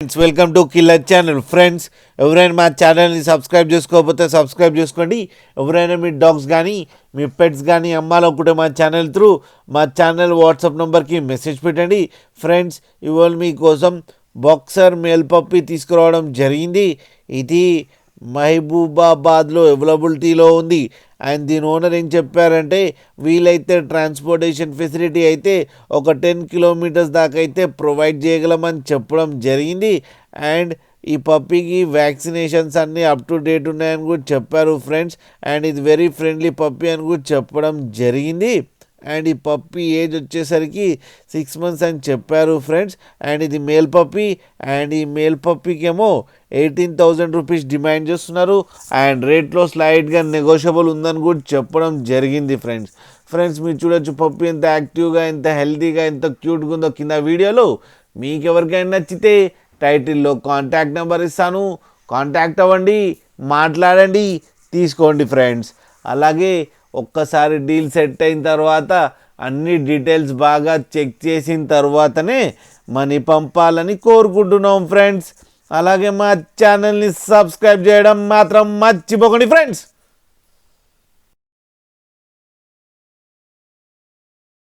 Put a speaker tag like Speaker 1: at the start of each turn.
Speaker 1: Welcome to killer channel. Friends, ఎవరైనా మా ఛానల్ని సబ్స్క్రైబ్ చేసుకోకపోతే సబ్స్క్రైబ్ చేసుకోండి. ఎవరైనా మీ డాగ్స్ కానీ మీ పెట్స్ కానీ అమ్మాలనుకుంటే మా ఛానల్ త్రూ మా ఛానల్ వాట్సాప్ నెంబర్కి మెసేజ్ పెట్టండి. ఫ్రెండ్స్, ఇవాళ మీకోసం బాక్సర్ మేల్ పప్పి తీసుకురావడం జరిగింది. ఇది మహబూబాబాద్లో అవైలబిలిటీలో ఉంది. అండ్ దీని ఓనర్ ఏం చెప్పారంటే, వీలైతే ట్రాన్స్పోర్టేషన్ ఫెసిలిటీ అయితే ఒక 10 కిలోమీటర్స్ దాకా అయితే ప్రొవైడ్ చేయగలమని చెప్పడం జరిగింది. అండ్ ఈ పప్పీకి వ్యాక్సినేషన్స్ అన్నీ అప్ టు డేట్ ఉన్నాయని కూడా చెప్పారు ఫ్రెండ్స్. అండ్ ఇది వెరీ ఫ్రెండ్లీ పప్పీ అని కూడా చెప్పడం జరిగింది. అండ్ ఈ పప్పీ ఏజ్ వచ్చేసరికి 6 months అని చెప్పారు ఫ్రెండ్స్. అండ్ ఇది మేల్ పప్పీ. అండ్ ఈ మేల్ పప్పీకి ఏమో 18,000 రూపీస్ డిమాండ్ చేస్తున్నారు. అండ్ రేట్లో స్లైడ్గా నెగోషియబుల్ ఉందని కూడా చెప్పడం జరిగింది ఫ్రెండ్స్. మీరు చూడొచ్చు పప్పీ ఎంత యాక్టివ్గా, ఎంత హెల్తీగా, ఎంత క్యూట్గా ఉందో కింద వీడియోలో. మీకు ఎవరికైనా నచ్చితే టైటిల్లో కాంటాక్ట్ నెంబర్ ఇస్తాను, కాంటాక్ట్ అవ్వండి, మాట్లాడండి, తీసుకోండి ఫ్రెండ్స్. అలాగే ఒక్కసారి డీల్ సెట్ అయిన తర్వాత అన్ని డీటెయిల్స్ బాగా చెక్ చేసిన తర్వాతనే మనీ పంపాలని కోరుకుంటున్నాం ఫ్రెండ్స్. అలాగే మా ఛానల్ని సబ్స్క్రైబ్ చేయడం మాత్రం మర్చిపోకండి ఫ్రెండ్స్.